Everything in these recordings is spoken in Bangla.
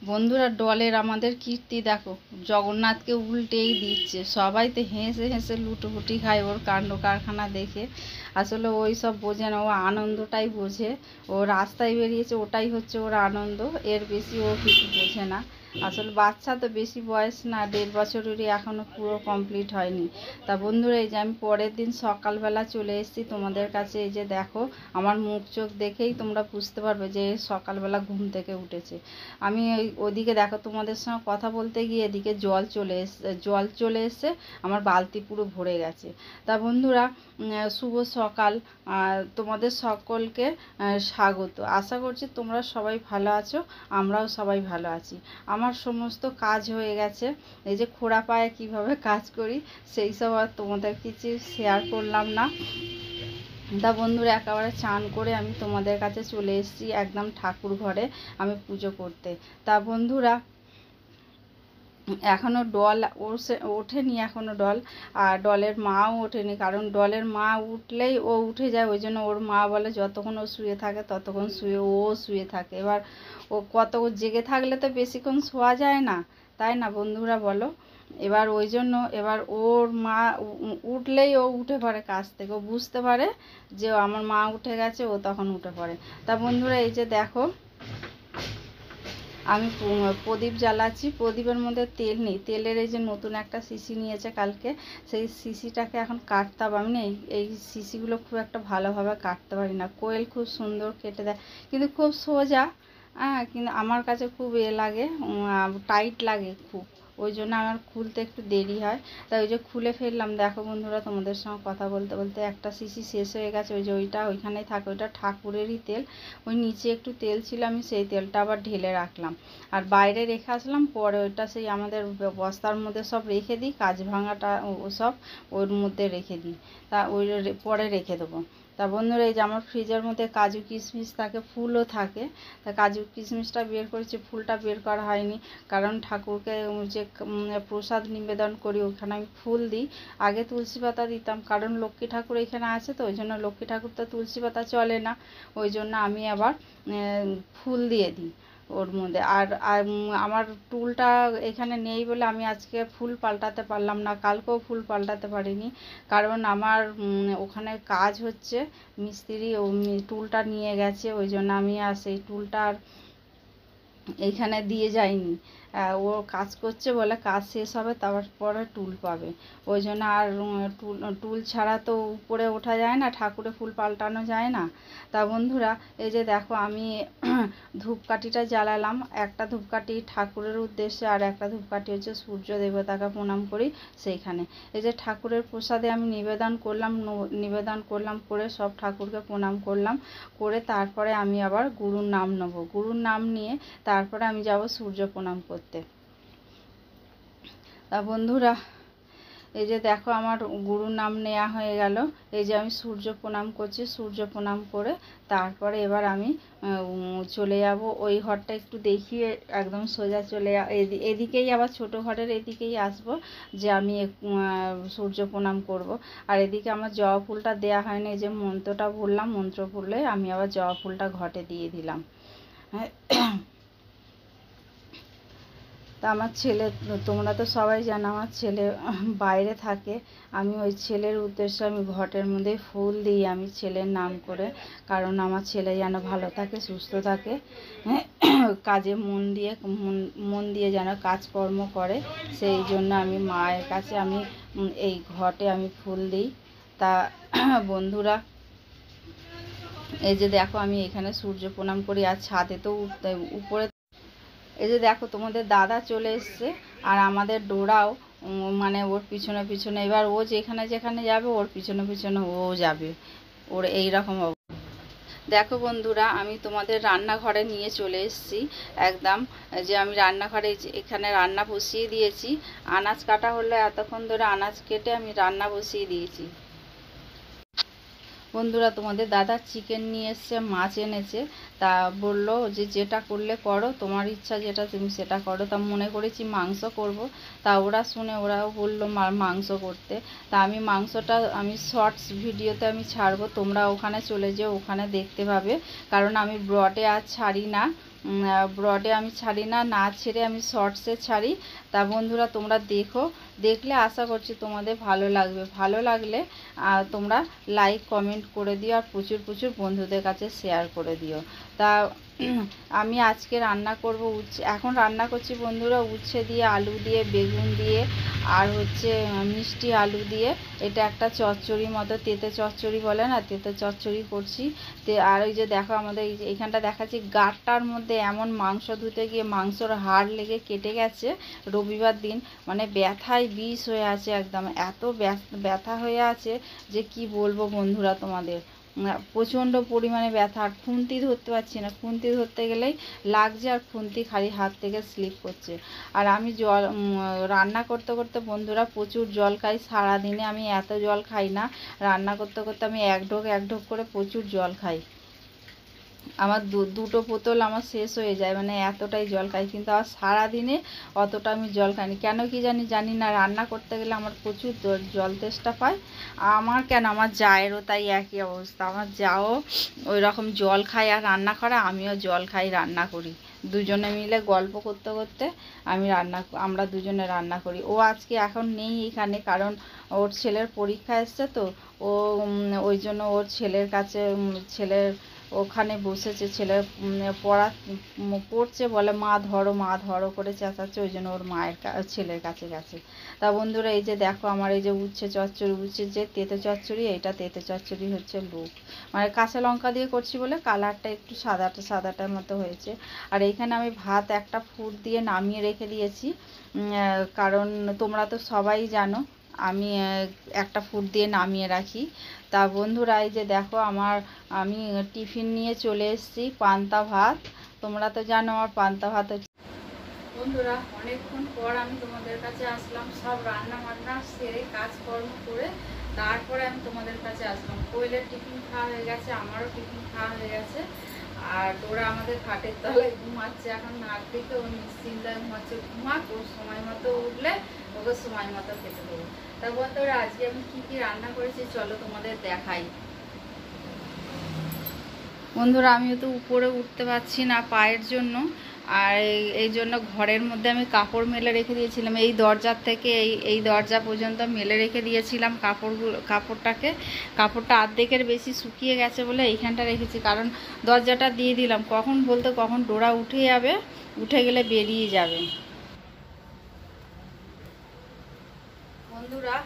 বন্ধুরা, ডলের আমাদের কীর্তি দেখো, জগন্নাথকে উল্টেই দিচ্ছে। সবাই তো হেসে হেসে লুটোপুটি খায় ওর কাণ্ড কারখানা দেখে। আসলে ওই সব বোঝে না, ও আনন্দটাই বোঝে। ও রাস্তায় বেরিয়েছে, ওটাই হচ্ছে ওর আনন্দ, এর বেশি ও কিছু বোঝে না। আসলে বাচ্চা তো, বেশি বয়স না, 1.5 বছরেরই এখনও পুরো কমপ্লিট হয়নি। তা বন্ধুরা, এই যে আমি পরের দিন সকালবেলা চলে এসেছি তোমাদের কাছে। এই যে দেখো, আমার মুখ চোখ দেখেই তোমরা বুঝতে পারবে যে সকালবেলা ঘুম থেকে উঠেছে। আমি ওদিকে দেখো, তোমাদের সঙ্গে কথা বলতে গিয়ে এদিকে জল চলে এসছে, আমার বালতি পুরো ভরে গেছে। তা বন্ধুরা, শুভ সকাল। তোমাদের সকলকে স্বাগত। আশা করছি তোমরা সবাই ভালো আছো, আমরাও সবাই ভালো আছি। আমার সমস্ত কাজ হয়ে গেছে। এই যে খোঁড়া পায়ে কিভাবে কাজ করি সেই সব আর তোমাদের কিছু শেয়ার করলাম না। তা বন্ধুরা, একেবারে চান করে আমি তোমাদের কাছে চলে এসেছি একদম ঠাকুর ঘরে আমি পুজো করতে। তা বন্ধুরা, এখনও ডল ওঠেনি, এখনও ডল। আর ডলের মাও ওঠেনি, কারণ ডলের মা উঠলেই ও উঠে যায়। ওই জন্য ওর মা বলে যতক্ষণ ও শুয়ে থাকে ততক্ষণ ও শুয়ে থাকে। এবার ও জেগে থাকলে তো বেশিক্ষণ শোয়া যায় না, তাই না বন্ধুরা বলো? এবার ওই জন্য এবার ওর মা উঠলেই ও উঠে পড়ে কাজ থেকে। ও বুঝতে পারে যে আমার মা উঠে গেছে, ও তখন উঠে পড়ে। তা বন্ধুরা, এই যে দেখো, আমি প্রদীপ জ্বালাচ্ছি। প্রদীপের মধ্যে তেল নেই, তেলের এই যে নতুন একটা শিশি নিয়েছে কালকে, সেই শিশিটাকে এখন কাটতে হবে। আমি না এই শিশিগুলো খুব একটা ভালোভাবে কাটতে পারি না। কোয়েল খুব সুন্দর কেটে দেয়, কিন্তু খুব সোজা। কিন্তু আমার কাছে খুব লাগে, টাইট লাগে খুব। ওই জন্য আমার খুলতে একটু দেরি হয়। তাই ওই যে খুলে ফেললাম। দেখো বন্ধুরা, তোমাদের সঙ্গে কথা বলতে বলতে একটা শিশি শেষ হয়ে গেছে। ওই যে ওইখানেই থাকে, ওইটা ঠাকুরেরই তেল। ওই নিচে একটু তেল ছিল, আমি সেই তেলটা আবার ঢেলে রাখলাম। আর বাইরে রেখে আসলাম, পরে ওইটা সেই আমাদের বস্তার মধ্যে সব রেখে দিই, কাঁচ ভাঙাটা সব ওর মধ্যে রেখে দিই। তা ওই পরে রেখে দেবো। তা বন্ধুরা, এই যে আমার ফ্রিজের মধ্যে কাজু কিশমিশ থাকে, ফুলও থাকে। তা কাজু কিশমিশটা বের করেছি, ফুলটা বের করা হয়নি, কারণ ঠাকুরকে যে প্রসাদ নিবেদন করি ওখানে আমি ফুল দিই। আগে তুলসী পাতা দিতাম, কারণ লক্ষ্মী ঠাকুর এখানে আছে, তো ওই জন্য লক্ষ্মী ঠাকুর তো তুলসী পাতা চলে না। ওই জন্য আমি আবার ফুল দিয়ে দিই ওর মধ্যে। আর আমার টুলটা এখানে নেই বলে আমি আজকে ফুল পাল্টাতে পারলাম না, কালকেও ফুল পাল্টাতে পারিনি, কারণ আমার ওখানে কাজ হচ্ছে, মিস্ত্রি ও টুলটা নিয়ে গেছে। ওই জন্য আমি আর সেই টুলটা আর এইখানে দিয়ে যায়নি। ও কাজ করছে বলে, কাজ শেষ হবে তারপরে টুল পাবে। ওই জন্য আর টুল ছাড়া তো উপরে ওঠা যায় না, ঠাকুরে ফুল পাল্টানো যায় না। তা বন্ধুরা, এই যে দেখো, আমি ধূপকাঠিটা জ্বালালাম। একটা ধূপকাঠি ঠাকুরের উদ্দেশ্যে, আর একটা ধূপকাঠি হচ্ছে সূর্য দেবতাকে প্রণাম করি সেইখানে। এই যে ঠাকুরের প্রসাদে আমি নিবেদন করলাম করে সব ঠাকুরকে প্রণাম করলাম, করে তারপরে আমি আবার গুরুর নাম নেব। গুরুর নাম নিয়ে তারপরে আমি যাব সূর্য প্রণাম করতে। তা বন্ধুরা, এই যে দেখো, আমার গুরুর নাম নেওয়া হয়ে গেল। এই যে আমি সূর্য প্রণাম করছি, সূর্য প্রণাম করে তারপরে এবার আমি চলে যাব ওই ঘরটা একটু দেখিয়ে, একদম সোজা এদিকেই আবার ছোট ঘরের এদিকেই আসব, যে আমি সূর্য প্রণাম করব। আর এদিকে আমার জবা ফুলটা দেওয়া হয়নি, যে মন্ত্রটা বললাম, মন্ত্র পড়লে আমি আবার জবা ফুলটা ঘটে দিয়ে দিলাম। তা আমার ছেলে, তোমরা তো সবাই জানো আমার ছেলে বাইরে থাকে। আমি ওই ছেলের উদ্দেশ্যে আমি ঘটের মধ্যে ফুল দিই আমি ছেলের নাম করে, কারণ আমার ছেলে যেন ভালো থাকে, সুস্থ থাকে, কাজে মন দিয়ে যেন কাজকর্ম করে, সেই জন্য আমি মায়ের কাছে আমি এই ঘটে আমি ফুল দিই। তা বন্ধুরা, এই যে দেখো, আমি এখানে সূর্য প্রণাম করি। আর ছাদে তো উপরে, এই যে দেখো, তোমাদের দাদা চলে এসছে, আর আমাদের ডোরাও মানে ওর পিছনে পিছনে, এবার ও যেখানে যেখানে যাবে ওর পিছনে পিছনে ও যাবে, ওর এইরকম। দেখো বন্ধুরা, আমি তোমাদের রান্নাঘরে নিয়ে চলে এসেছি একদম। যে আমি রান্নাঘরে এখানে রান্না বসিয়ে দিয়েছি। আনাজ কাটা হলো, এতক্ষণ ধরে আনাজ কেটে আমি রান্না বসিয়ে দিয়েছি। বন্ধুরা, তোমাদের দাদা চিকেন নিয়ে এসছে, মাছ এনেছে। তা বললো যে যেটা করলে করো, তোমার ইচ্ছা যেটা তুমি সেটা করো। তা মনে করেছি মাংস করব। তা ওরা শুনে ওরাও বললো মাংস করতে। তা আমি মাংসটা আমি শর্টস ভিডিওতে আমি ছাড়বো, তোমরা ওখানে চলে যেও, ওখানে দেখতে পাবে, কারণ আমি ব্রডে আর ছাড়ি না। ব্রডে আমি ছাড়ি না, না ছেড়ে আমি শর্টসে ছাড়ি। তা বন্ধুরা তোমরা দেখো, দেখলে আশা করছি তোমাদের ভালো লাগবে। ভালো লাগলে তোমরা লাইক কমেন্ট করে দিও আর প্রচুর প্রচুর বন্ধুদের কাছে শেয়ার করে দিও। তা আমি আজকে রান্না করব উচ্ছে, এখন রান্না করছি বন্ধুরা উচ্ছে দিয়ে, আলু দিয়ে, বেগুন দিয়ে, আর হচ্ছে মিষ্টি আলু দিয়ে। এটা একটা চচ্চড়ি মতো, তেঁতে চচ্চড়ি বলে না, তেঁতে চচ্চড়ি করছি। আর ওই যে দেখো আমাদের এইখানটা দেখাচ্ছি, গাঁটটার মধ্যে এমন মাংস ধুতে গিয়ে মাংসর হাড় লেগে কেটে গেছে রবিবার দিন, মানে ব্যথায় বিষ হয়ে আছে একদম, এত ব্যথা হয়ে আছে যে কি বলবো বন্ধুরা তোমাদের, প্রচণ্ড পরিমাণে ব্যথা। আর খুন্তি ধরতে পারছি না, খুন্তি ধরতে গেলেই লাগছে আর খুন্তি খালি হাত থেকে স্লিপ করছে। আর আমি রান্না করতে করতে বন্ধুরা প্রচুর জল খাই, সারাদিনে আমি এত জল খাই না, রান্না করতে করতে আমি এক ঢোক করে প্রচুর জল খাই। আমার দুটো বোতল আমার শেষ হয়ে যায়, মানে এতটাই জল খাই। কিন্তু আর সারাদিনে অতটা আমি জল খাইনি, কেন কি জানি না, রান্না করতে গেলে আমার প্রচুর জল তেষ্টা পায়। আমার কেন, আমার জায়েরও তাই একই অবস্থা, আমার যাও ওই রকম জল খায় আর রান্না করে, আমিও জল খাই রান্না করি। দুজনে মিলে গল্প করতে করতে আমরা দুজনে রান্না করি। ও আজকে এখন নেই এখানে, কারণ ওর ছেলের পরীক্ষা এসছে তো, ও ওই জন্য ওর ছেলের কাছে, ছেলের ওখানে বসেছে, ছেলের পড়ছে, বলে মা ধরো করে চেঁচাচ্ছে, ওই জন্য ওর ছেলের কাছে গেছে। তা বন্ধুরা এই যে দেখো আমার এই যে উচ্ছে চচ্চড়ি, উচ্ছে যে তেঁতে চচ্চড়ি, এইটা তেঁতে চচ্চড়ি হচ্ছে লুক, মানে কাঁচা লঙ্কা দিয়ে করছি বলে কালারটা একটু সাদাটার মতো হয়েছে। আর এইখানে আমি ভাত একটা ফুট দিয়ে নামিয়ে রেখে দিয়েছি, কারণ তোমরা তো সবাই জানো আমি একটা ফুট দিয়ে নামিয়ে রাখি। তা বন্ধুরা এই যে দেখো আমি টিফিন নিয়ে চলে এসেছি পান্তা ভাত। তোমরা তো জানো আমার পান্তা ভাত হচ্ছে। বন্ধুরা অনেকক্ষণ পর আমি তোমাদের কাছে আসলাম, সব রান্না বান্না সেরে কাজকর্ম করে তারপরে আমি তোমাদের কাছে আসলাম। কোয়েলের টিফিন খাওয়া হয়ে গেছে, আমারও টিফিন খাওয়া হয়ে গেছে, আর ওরা আমাদের খাটের তলায় ঘুমাচ্ছে এখন, নাক দিকে ও নিশ্চিন্তায় ঘুমাচ্ছে, ঘুমাক, ওর সময় মতো উঠলে ওকে সময় মতো খেতে দেবো। তা বন্ধুরা আজকে আমি কি রান্না করেছি চলো তোমাদের দেখাই। বন্ধুরা আমিও তো উপরে উঠতে পারছি না পায়ের জন্য, আর এই জন্য ঘরের মধ্যে আমি কাপড় মেলে রেখে দিয়েছিলাম, এই দরজার থেকে এই দরজা পর্যন্ত মেলে রেখে দিয়েছিলাম কাপড়টা অর্ধেকের বেশি শুকিয়ে গেছে বলে এইখানটা রেখেছি, কারণ দরজাটা দিয়ে দিলাম, কখন বলতে কখন ডোরা উঠে যাবে, উঠে গেলে বেরিয়ে যাবে। বন্ধুরা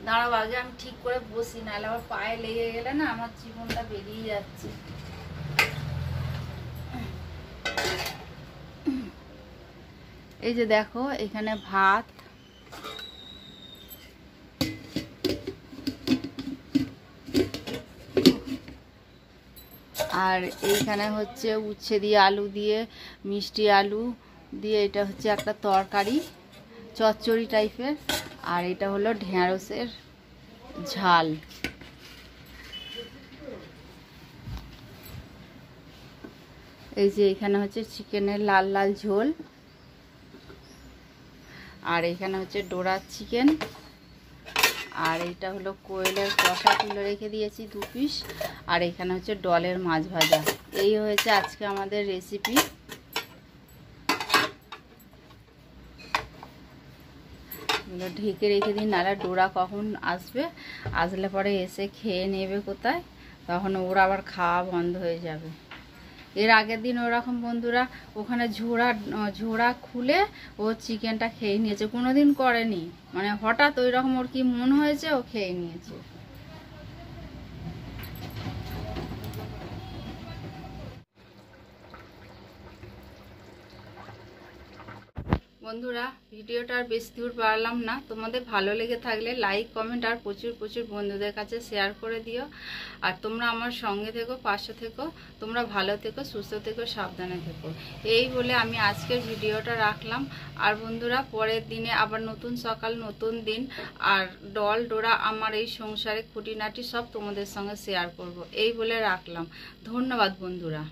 দাঁড়াও আগে আমি ঠিক করে বসি, নাহলে আমার পায়ে লেগে গেলে না আমার জীবনটা বেরিয়ে যাচ্ছে। এই যে দেখো এখানে ভাত, আর এইখানে হচ্ছে উচ্ছে দিয়ে, আলু দিয়ে, মিষ্টি আলু দিয়ে, এটা হচ্ছে একটা তরকারি চচ্চড়ি টাইপের, আর এটা হলো ঢেঁড়সের ঝাল। এই যে এখানে হচ্ছে চিকেনের লাল লাল ঝোল, আর এখানে হচ্ছে ডোরার চিকেন, আর এইটা হলো কোয়েলের কষা তুলে রেখে দিয়েছি 2 পিস, আর এখানে হচ্ছে ডলের মাছ ভাজা। এই হয়েছে আজকে আমাদের রেসিপি। এগুলো ঢেকে রেখে দিন, নাহলে ডোরা কখন আসলে পরে এসে খেয়ে নেবে কোথায়, তখন ওর আবার খাওয়া বন্ধ হয়ে যাবে। এর আগের দিন ওরকম বন্ধুরা ওখানে ঝোড়া খুলে ও চিকেনটা খেয়ে নিয়েছে, কোনোদিন করেনি, মানে হঠাৎ ওই রকম ওর কি মন হয়েছে ও খেয়ে নিয়েছে। বন্ধুরা ভিডিওটা আর বেশি দূর বাড়ালাম না, তোমাদের ভালো লেগে থাকলে লাইক কমেন্ট আর প্রচুর প্রচুর বন্ধুদের কাছে শেয়ার করে দিও। আর তোমরা আমার সঙ্গে থেকো, পাশে থেকো, তোমরা ভালো থেকো, সুস্থ থেকো, সাবধানে থেকো, এই বলে আমি আজকের ভিডিওটা রাখলাম। আর বন্ধুরা পরের দিনে আবার নতুন সকাল, নতুন দিন, আর ডোরা আমার এই সংসারে খুঁটিনাটি সব তোমাদের সঙ্গে শেয়ার করব, এই বলে রাখলাম। ধন্যবাদ বন্ধুরা।